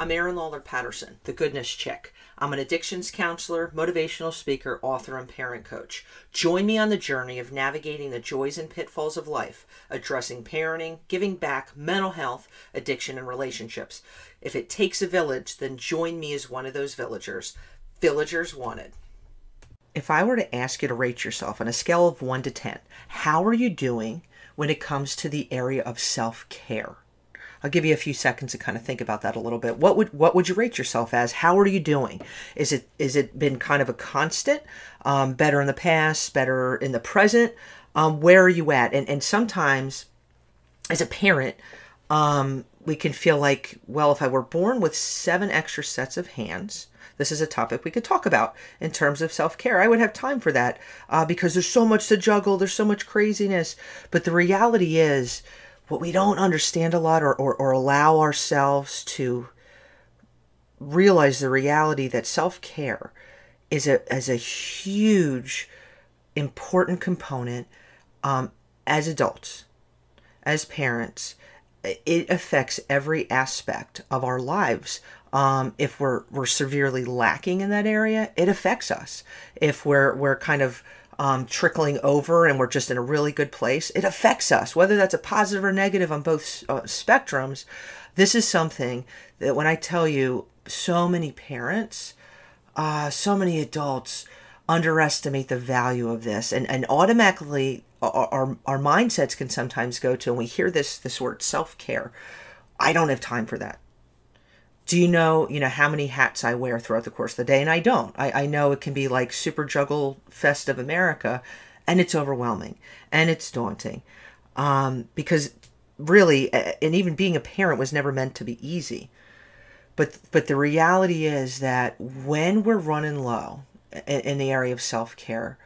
I'm Erin Lawler Patterson, the goodness chick. I'm an addictions counselor, motivational speaker, author, and parent coach. Join me on the journey of navigating the joys and pitfalls of life, addressing parenting, giving back, mental health, addiction, and relationships. If it takes a village, then join me as one of those villagers. Villagers wanted. If I were to ask you to rate yourself on a scale of 1 to 10, how are you doing when it comes to the area of self-care? I'll give you a few seconds to kind of think about that a little bit. What would you rate yourself as? How are you doing? Is it been kind of a constant? Better in the past, better in the present? Where are you at? And sometimes, as a parent, we can feel like, well, if I were born with 7 extra sets of hands, this is a topic we could talk about in terms of self-care. I would have time for that because there's so much to juggle. There's so much craziness. But the reality is, what we don't understand a lot or allow ourselves to realize the reality that self-care is a huge, important component as adults, as parents. It affects every aspect of our lives. If we're severely lacking in that area, it affects us. If we're kind of trickling over and we're just in a really good place, it affects us, whether that's a positive or negative on both spectrums. This is something that when I tell you, so many parents, so many adults underestimate the value of this, and automatically our mindsets can sometimes go to, and we hear this word self-care, I don't have time for that. Do you know how many hats I wear throughout the course of the day? And I don't. I know it can be like super juggle fest of America, and it's overwhelming and it's daunting because really, and even being a parent was never meant to be easy. But the reality is that when we're running low in the area of self-care,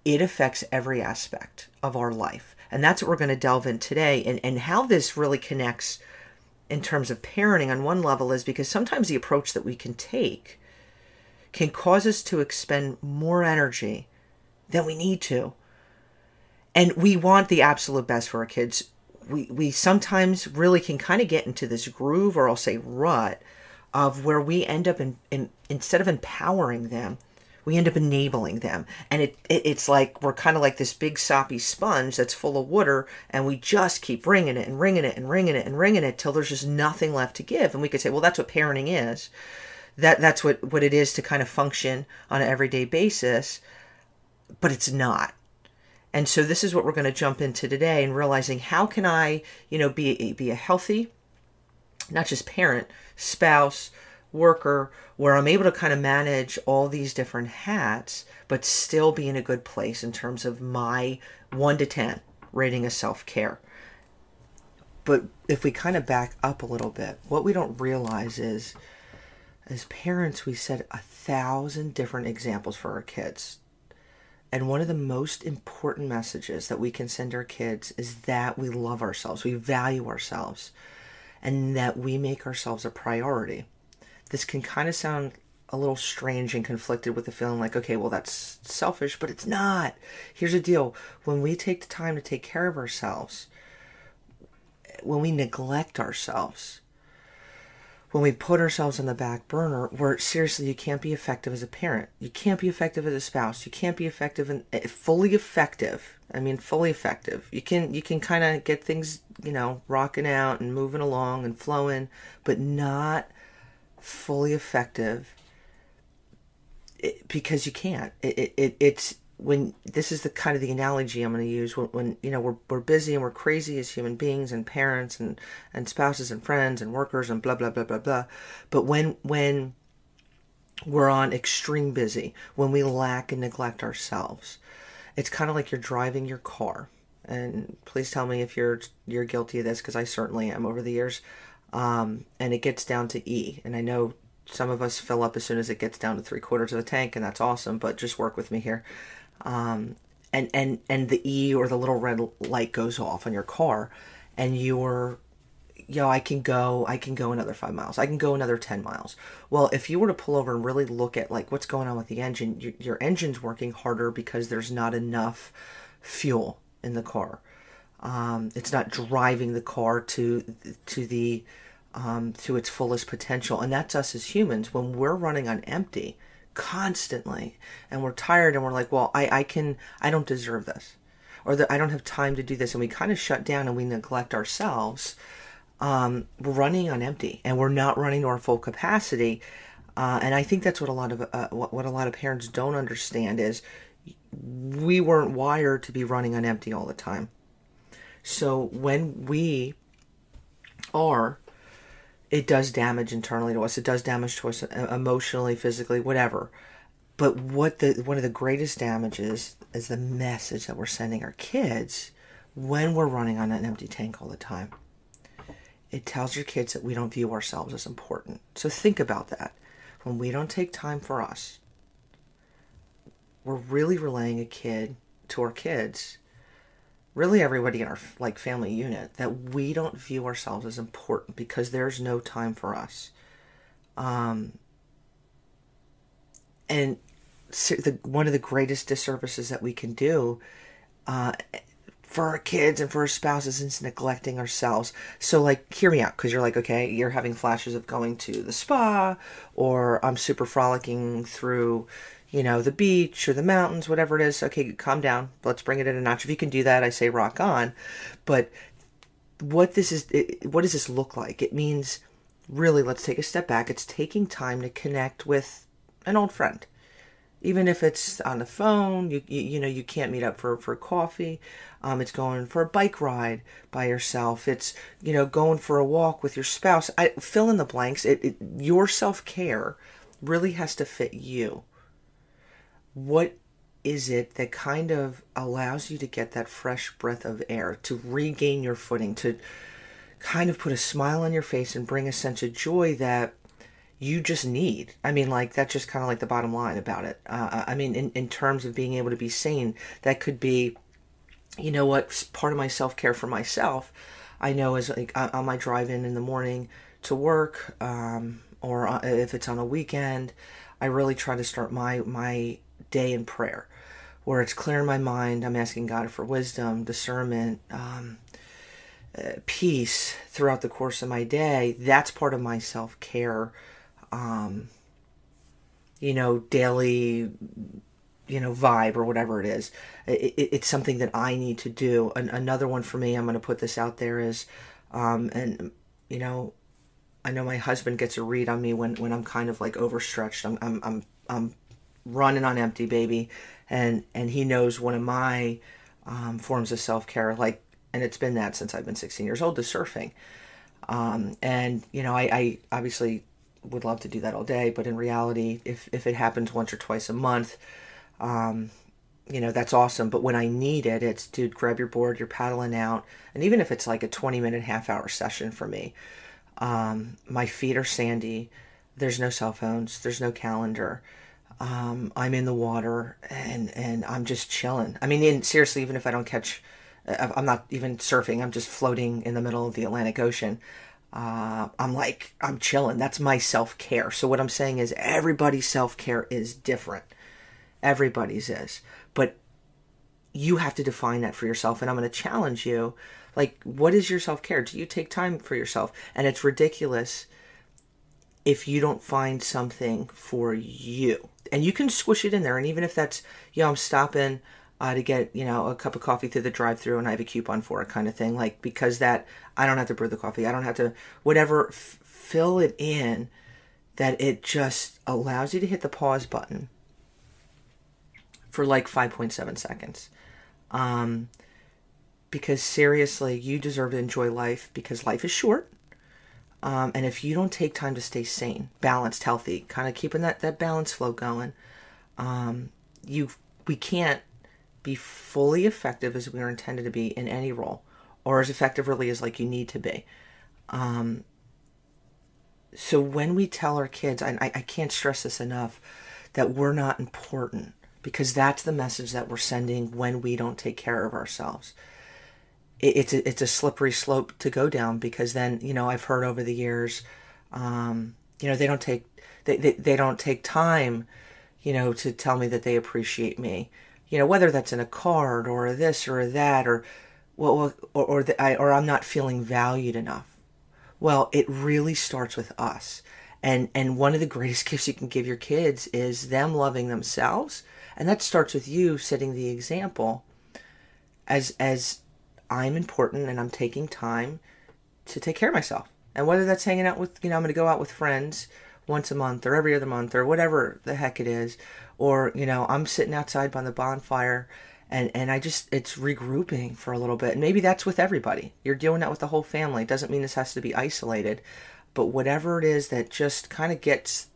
it affects every aspect of our life. And that's what we're going to delve in today, and how this really connects in terms of parenting on one level is because sometimes the approach that we can take can cause us to expend more energy than we need to. And we want the absolute best for our kids. We sometimes really can kind of get into this groove, or I'll say rut, of where we end up instead of empowering them, we end up enabling them. And it's like we're kind of like this big soppy sponge that's full of water, and we just keep wringing it and wringing it and wringing it and wringing it till there's just nothing left to give. And we could say, well, that's what parenting is. That's what it is to kind of function on an everyday basis, but it's not. And so this is what we're going to jump into today, and realizing how can I, be a healthy, not just parent, spouse, worker, where I'm able to kind of manage all these different hats, but still be in a good place in terms of my 1 to 10 rating of self-care. But if we kind of back up a little bit, what we don't realize is, as parents, we set 1,000 different examples for our kids. And one of the most important messages that we can send our kids is that we love ourselves, we value ourselves, and that we make ourselves a priority. This can kind of sound a little strange and conflicted with the feeling like, okay, well, that's selfish, but it's not. Here's the deal. When we take the time to take care of ourselves, when we neglect ourselves, when we put ourselves on the back burner, where seriously, you can't be effective as a parent. You can't be effective as a spouse. You can't be effective fully effective. I mean, fully effective. You can kind of get things, rocking out and moving along and flowing, but not fully effective because you can't. It's when this is the kind of the analogy I'm going to use when we're busy and we're crazy as human beings and parents and spouses and friends and workers and blah blah blah blah blah. But when we're on extreme busy, when we lack and neglect ourselves, it's kind of like you're driving your car. And please tell me if you're guilty of this, because I certainly am over the years. And it gets down to E. And I know some of us fill up as soon as it gets down to 3/4 of the tank, and that's awesome, but just work with me here. And the E or the little red light goes off on your car, and I can go another 5 miles. I can go another 10 miles. Well, if you were to pull over and really look at like what's going on with the engine, your engine's working harder because there's not enough fuel in the car. It's not driving the car to the to its fullest potential. And that's us as humans. When we're running on empty constantly and we're tired and we're like, well, I don't deserve this, or that I don't have time to do this. And we kind of shut down and we neglect ourselves. We're running on empty and we're not running to our full capacity. And I think that's what a lot of parents don't understand is we weren't wired to be running on empty all the time. So when we are, it does damage internally to us. It does damage to us emotionally, physically, whatever. But one of the greatest damages is the message that we're sending our kids when we're running on an empty tank all the time. It tells your kids that we don't view ourselves as important. So think about that. When we don't take time for us, we're really relaying to our kids, really everybody in our family unit, that we don't view ourselves as important because there's no time for us. And one of the greatest disservices that we can do for our kids and for our spouses is neglecting ourselves. So hear me out, because you're like, okay, you're having flashes of going to the spa, or I'm super frolicking through the beach or the mountains, whatever it is. Okay, calm down. Let's bring it in a notch. If you can do that, I say rock on. But what does this look like? It means really, let's take a step back. It's taking time to connect with an old friend. Even if it's on the phone, you can't meet up for coffee. It's going for a bike ride by yourself. It's, going for a walk with your spouse. Fill in the blanks. Your self-care really has to fit you. What is it that kind of allows you to get that fresh breath of air, to regain your footing, to kind of put a smile on your face and bring a sense of joy that you just need? I mean, that's just kind of the bottom line about it. In terms of being able to be sane, that could be, part of my self-care for myself, I know is on my drive in the morning to work, or if it's on a weekend, I really try to start my day in prayer, where it's clearing my mind. I'm asking God for wisdom, discernment, peace throughout the course of my day. That's part of my self-care, daily, vibe or whatever it is. It's something that I need to do. Another one for me, I'm going to put this out there, is, I know my husband gets a read on me when I'm kind of overstretched. I'm running on empty, baby. And he knows one of my forms of self-care, and it's been that since I've been 16 years old, is surfing. I obviously would love to do that all day, but in reality, if it happens once or twice a month, that's awesome. But when I need it, it's, dude, grab your board, you're paddling out. And even if it's a 20-minute, half-hour session for me, my feet are sandy. There's no cell phones. There's no calendar. I'm in the water and I'm just chilling. Seriously, even if I don't catch, I'm not even surfing, I'm just floating in the middle of the Atlantic Ocean. I'm chilling. That's my self-care. So what I'm saying is everybody's self-care is different. Everybody's is. But you have to define that for yourself. And I'm going to challenge you. What is your self-care? Do you take time for yourself? And it's ridiculous if you don't find something for you. And you can squish it in there. And even if that's, I'm stopping to get, a cup of coffee through the drive-thru and I have a coupon for it kind of thing. Because that, I don't have to brew the coffee. I don't have to, whatever, fill it in, that it just allows you to hit the pause button for 5.7 seconds. Because seriously, you deserve to enjoy life, because life is short. And if you don't take time to stay sane, balanced, healthy, kind of keeping that balance flow going, we can't be fully effective as we are intended to be in any role, or as effective really as you need to be. So when we tell our kids, and I can't stress this enough, that we're not important, because that's the message that we're sending when we don't take care of ourselves. It's a slippery slope to go down, because then, I've heard over the years, they don't take time, to tell me that they appreciate me, whether that's in a card or this or that, or I'm not feeling valued enough. Well, it really starts with us. And one of the greatest gifts you can give your kids is them loving themselves. And that starts with you setting the example as I'm important and I'm taking time to take care of myself. And whether that's hanging out with, I'm going to go out with friends once a month or every other month or whatever the heck it is. Or, I'm sitting outside by the bonfire and it's regrouping for a little bit. And maybe that's with everybody. You're doing that with the whole family. It doesn't mean this has to be isolated. But whatever it is that just kind of gets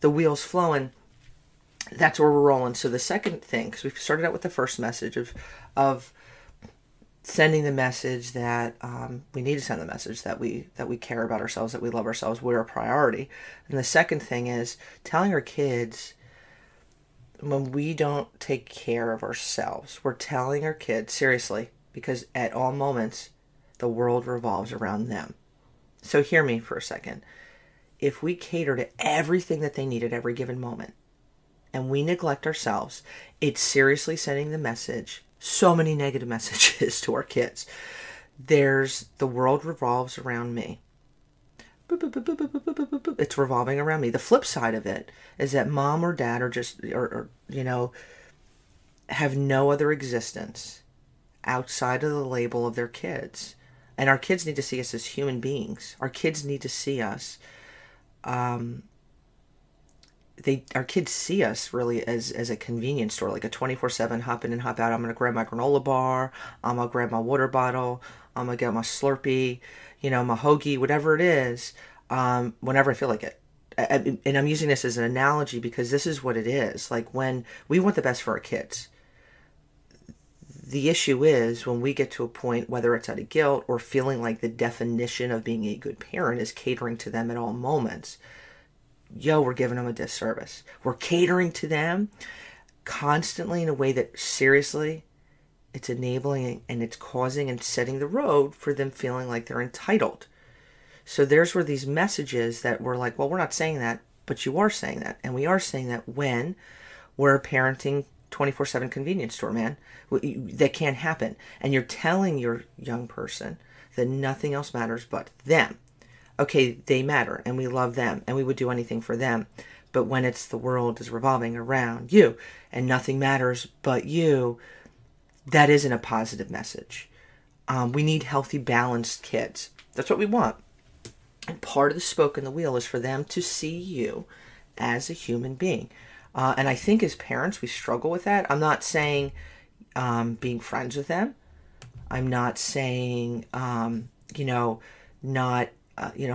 the wheels flowing, that's where we're rolling. So the second thing, because we've started out with the first message of sending the message that we need to send the message that we care about ourselves, that we love ourselves, we're a priority. And the second thing is telling our kids, when we don't take care of ourselves, we're telling our kids, seriously, because at all moments, the world revolves around them. So hear me for a second. If we cater to everything that they need at every given moment, and we neglect ourselves, it's seriously sending the message, so many negative messages to our kids. There's, the world revolves around me. It's revolving around me. The flip side of it is that mom or dad are just, have no other existence outside of the label of their kids. And our kids need to see us as human beings. Our kids need to see us. Our kids see us really as a convenience store, like a 24/7 hop in and hop out. I'm going to grab my granola bar. I'm going to grab my water bottle. I'm going to get my Slurpee, my hoagie, whatever it is, whenever I feel like it. And I'm using this as an analogy because this is what it is. Like when we want the best for our kids. The issue is when we get to a point, whether it's out of guilt or feeling like the definition of being a good parent is catering to them at all moments, we're giving them a disservice. We're catering to them constantly in a way that seriously, it's enabling and it's causing and setting the road for them feeling like they're entitled. So there's where these messages that we're like, well, we're not saying that, but you are saying that. And we are saying that when we're parenting 24/7 convenience store, man. That can't happen. And you're telling your young person that nothing else matters but them. Okay, they matter and we love them and we would do anything for them. But when it's the world is revolving around you and nothing matters but you, that isn't a positive message. We need healthy, balanced kids. That's what we want. And part of the spoke in the wheel is for them to see you as a human being. And I think as parents, we struggle with that. I'm not saying being friends with them. I'm not saying, not,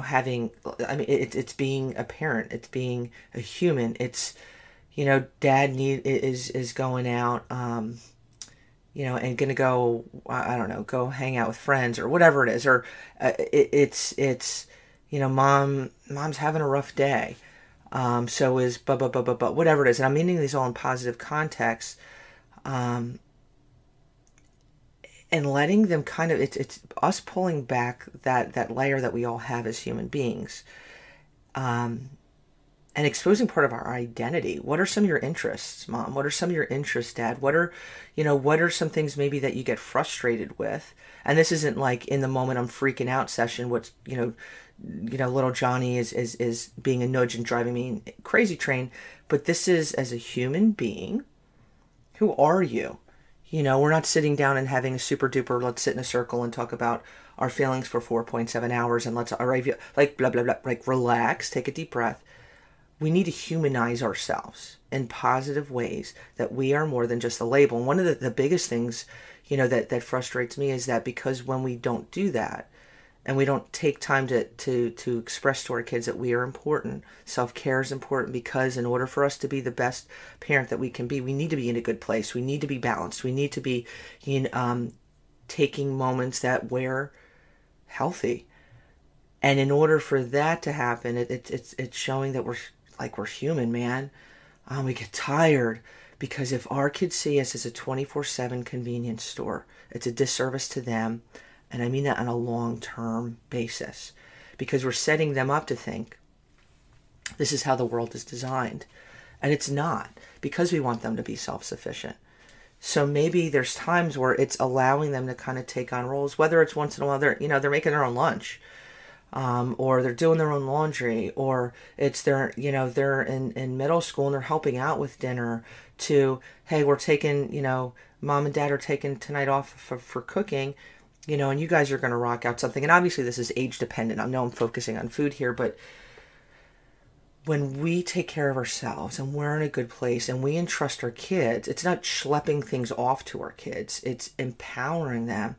having, it's being a parent. It's being a human. It's, dad is going out, and going to go, I don't know, go hang out with friends or whatever it is. Or it's mom's having a rough day. So is whatever it is. And I'm meaning these all in positive context. And letting them kind of, it's us pulling back that layer that we all have as human beings. And exposing part of our identity. What are some of your interests, Mom? What are some of your interests, Dad? What are some things maybe that you get frustrated with? And this isn't like in the moment I'm freaking out session, what's, little Johnny is being a nudge and driving me crazy train. But this is as a human being, who are you? We're not sitting down and having a super duper, let's sit in a circle and talk about our feelings for 4.7 hours and let's arrive, like blah, blah, blah, like relax, take a deep breath. We need to humanize ourselves in positive ways, that we are more than just a label. And one of the biggest things, that frustrates me is that because when we don't do that, and we don't take time to express to our kids that we are important, self-care is important, because in order for us to be the best parent that we can be, we need to be in a good place. We need to be balanced. We need to be taking moments that we're healthy. And in order for that to happen, it's showing that we're human, man. We get tired because if our kids see us as a 24/7 convenience store, it's a disservice to them. And I mean that on a long-term basis, because we're setting them up to think this is how the world is designed. And it's not, because we want them to be self-sufficient. So maybe there's times where it's allowing them to kind of take on roles, whether it's once in a while, they're making their own lunch. or they're doing their own laundry, or it's they're in middle school and they're helping out with dinner, to, hey, we're taking, mom and dad are taking tonight off for cooking, and you guys are going to rock out something. And obviously this is age dependent. I know I'm focusing on food here, but when we take care of ourselves and we're in a good place and we entrust our kids, it's not schlepping things off to our kids, it's empowering them.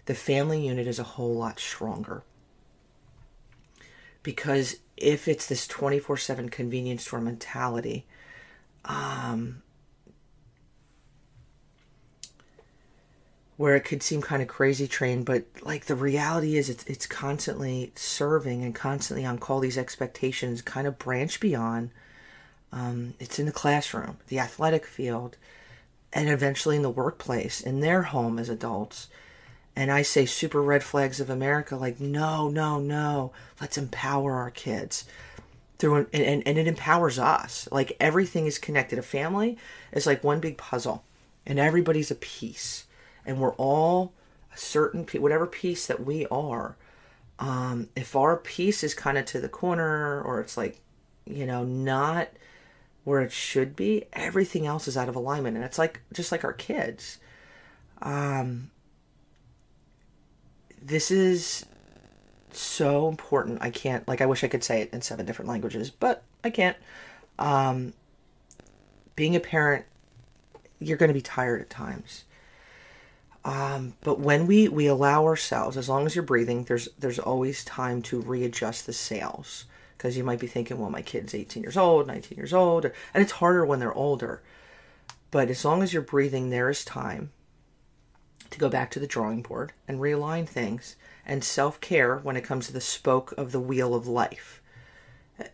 The family unit is a whole lot stronger. Because if it's this 24/7 convenience store mentality, where it could seem kind of crazy train, but like the reality is it's constantly serving and constantly on call. These expectations kind of branch beyond. It's in the classroom, the athletic field, and eventually in the workplace, in their home as adults. And I say super red flags of America, like, no. Let's empower our kids. And it empowers us. Like, everything is connected. A family is like one big puzzle, and everybody's a piece. And we're all a certain piece, whatever piece that we are. If our piece is kind of to the corner, or it's like, not where it should be, everything else is out of alignment. And it's like, just like our kids. This is so important. I wish I could say it in 7 different languages, but I can't. Being a parent, you're going to be tired at times. But when we allow ourselves, as long as you're breathing, there's always time to readjust the sails. Because you might be thinking, well, my kid's 18 years old, 19 years old, and it's harder when they're older. But as long as you're breathing, there is time to go back to the drawing board and realign things. And self-care, when it comes to the spoke of the wheel of life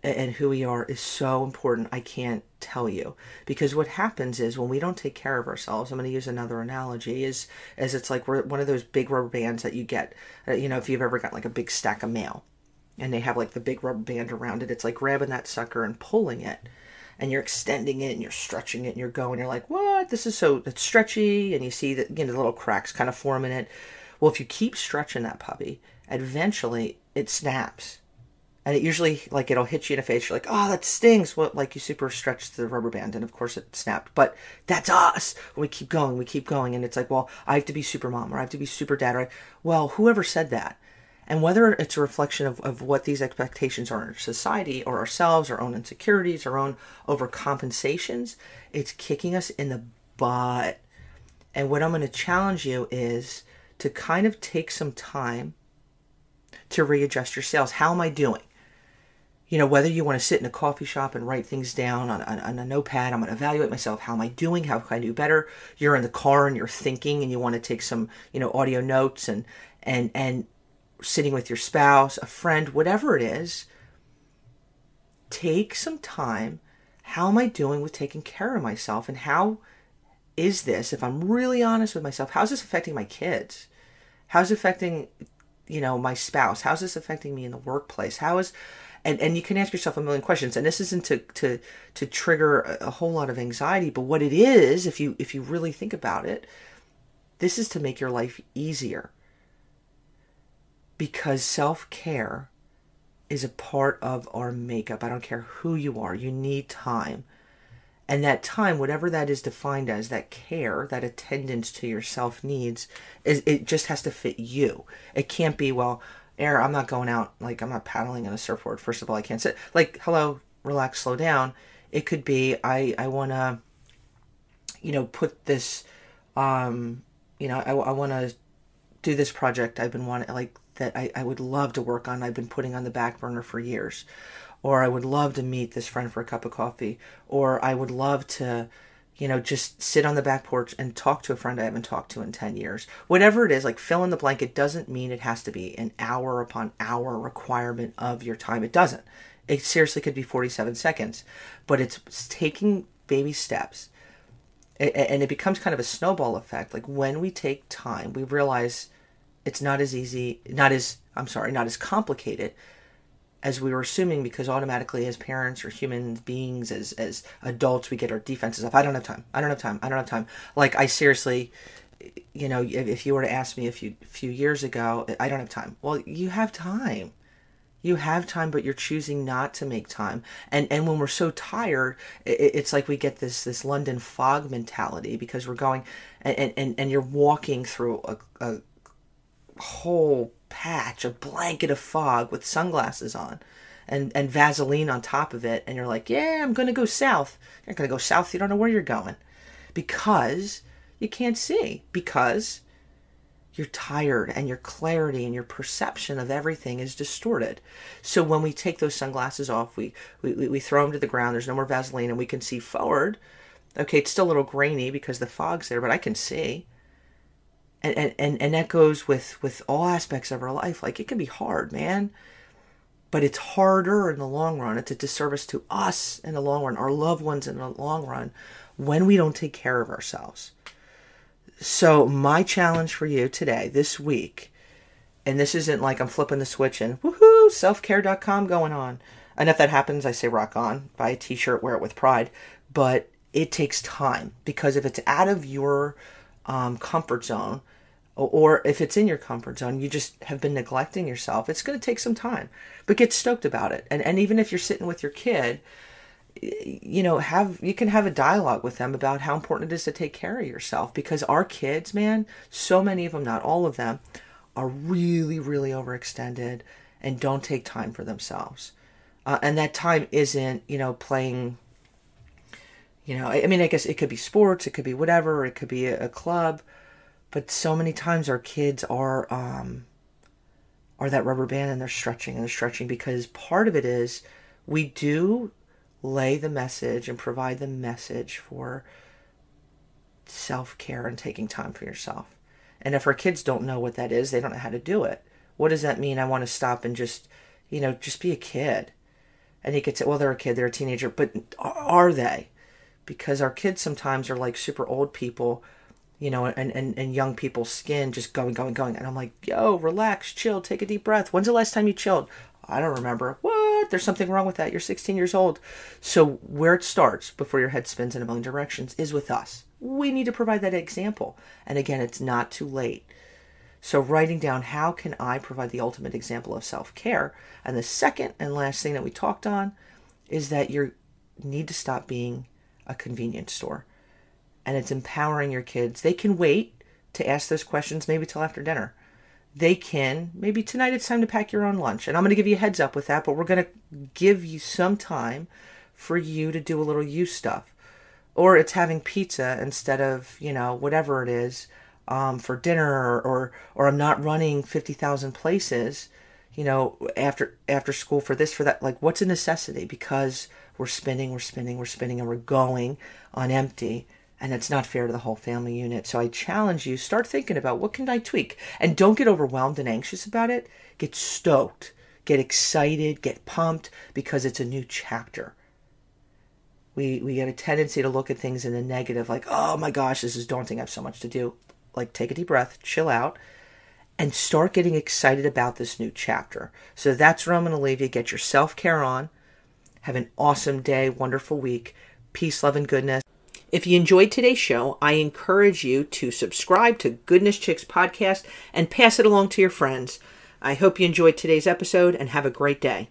and who we are, is so important. I can't tell you. Because what happens is, when we don't take care of ourselves, I'm going to use another analogy, is it's like we're one of those big rubber bands that you get, if you've ever got like a big stack of mail and they have like the big rubber band around it. It's like grabbing that sucker and pulling it. And you're extending it and you're stretching it and you're going, you're like, what? This is it's stretchy. And you see that, the little cracks kind of form in it. Well, if you keep stretching that puppy, eventually it snaps. And it usually, like, it'll hit you in the face. You're like, oh, that stings. Well, like, you super stretched the rubber band and of course it snapped. But that's us. We keep going. And it's like, well, I have to be super mom, or I have to be super dad. Right? Well, whoever said that? And whether it's a reflection of what these expectations are in society, or ourselves, our own insecurities, our own overcompensations, it's kicking us in the butt. And what I'm going to challenge you is to kind of take some time to readjust your sails. How am I doing? Whether you want to sit in a coffee shop and write things down on a notepad, I'm going to evaluate myself. How am I doing? How can I do better? You're in the car and you're thinking and you want to take some, audio notes and sitting with your spouse, a friend, whatever it is, take some time. How am I doing with taking care of myself? And how is this, if I'm really honest with myself, how's this affecting my kids? How's it affecting, my spouse? How's this affecting me in the workplace? And you can ask yourself a million questions. And this isn't to trigger a whole lot of anxiety, but what it is, if you really think about it, this is to make your life easier. Because self-care is a part of our makeup. I don't care who you are. You need time. And that time, whatever that is defined as, that care, that attendance to yourself needs, it just has to fit you. It can't be, well, I'm not going out, like, I'm not paddling on a surfboard. First of all, I can't sit. Like, hello, relax, slow down. It could be, I want to, put this, I want to do this project I've been wanting, like, that I would love to work on, I've been putting on the back burner for years. Or I would love to meet this friend for a cup of coffee. Or I would love to, just sit on the back porch and talk to a friend I haven't talked to in 10 years. Whatever it is, like, fill in the blank. It doesn't mean it has to be an hour upon hour requirement of your time. It doesn't. It seriously could be 47 seconds. But it's taking baby steps. And it becomes kind of a snowball effect. Like, when we take time, we realize it's not as complicated as we were assuming, because automatically as parents or human beings, as adults, we get our defenses up. I don't have time. Like, I seriously, if you were to ask me a few years ago, I don't have time. Well, you have time. You have time, but you're choosing not to make time. And when we're so tired, it's like we get this London fog mentality, because we're going and you're walking through a whole patch, a blanket of fog with sunglasses on and Vaseline on top of it. And you're like, yeah, I'm going to go south. You're not going to go south. You don't know where you're going because you can't see, because you're tired and your clarity and your perception of everything is distorted. So when we take those sunglasses off, we throw them to the ground, there's no more Vaseline, and we can see forward. Okay, it's still a little grainy because the fog's there, but I can see. And that goes with all aspects of our life. Like, it can be hard, man. But it's harder in the long run. It's a disservice to us in the long run, our loved ones in the long run, when we don't take care of ourselves. So my challenge for you today, this week, and this isn't like I'm flipping the switch and woohoo, selfcare.com going on. And if that happens, I say rock on, buy a t-shirt, wear it with pride. But it takes time, because if it's out of your comfort zone, or if it's in your comfort zone, you just have been neglecting yourself, it's going to take some time. But get stoked about it. And even if you're sitting with your kid, you can have a dialogue with them about how important it is to take care of yourself, because our kids, man, so many of them, not all of them, are really, really overextended and don't take time for themselves. And that time isn't, playing, I guess it could be sports, it could be whatever, it could be a club, but so many times our kids are that rubber band, and they're stretching because part of it is we do lay the message and provide the message for self-care and taking time for yourself. And if our kids don't know what that is, they don't know how to do it. What does that mean? I want to stop and just be a kid. And you could say, well, they're a kid, they're a teenager, but are they? Because our kids sometimes are like super old people, and young people's skin just going. And I'm like, yo, relax, chill, take a deep breath. When's the last time you chilled? I don't remember. What? There's something wrong with that. You're 16 years old. So where it starts before your head spins in a million directions is with us. We need to provide that example. And again, it's not too late. So writing down, how can I provide the ultimate example of self-care? And the second and last thing that we talked on is that you need to stop being a convenience store. And it's empowering your kids. They can wait to ask those questions maybe till after dinner. They can, maybe tonight it's time to pack your own lunch. And I'm going to give you a heads up with that, but we're going to give you some time for you to do a little you stuff. Or it's having pizza instead of, whatever it is, for dinner, or I'm not running 50,000 places, after school for this, for that. Like, what's a necessity? Because we're spinning, and we're going on empty. And it's not fair to the whole family unit. So I challenge you, start thinking about, what can I tweak? And don't get overwhelmed and anxious about it. Get stoked, get excited, get pumped, because it's a new chapter. We get a tendency to look at things in the negative, like, oh my gosh, this is daunting, I have so much to do. Like, take a deep breath, chill out, and start getting excited about this new chapter. So that's where I'm going to leave you. Get your self-care on. Have an awesome day, wonderful week. Peace, love, and goodness. If you enjoyed today's show, I encourage you to subscribe to Goodness Chicks Podcast and pass it along to your friends. I hope you enjoyed today's episode and have a great day.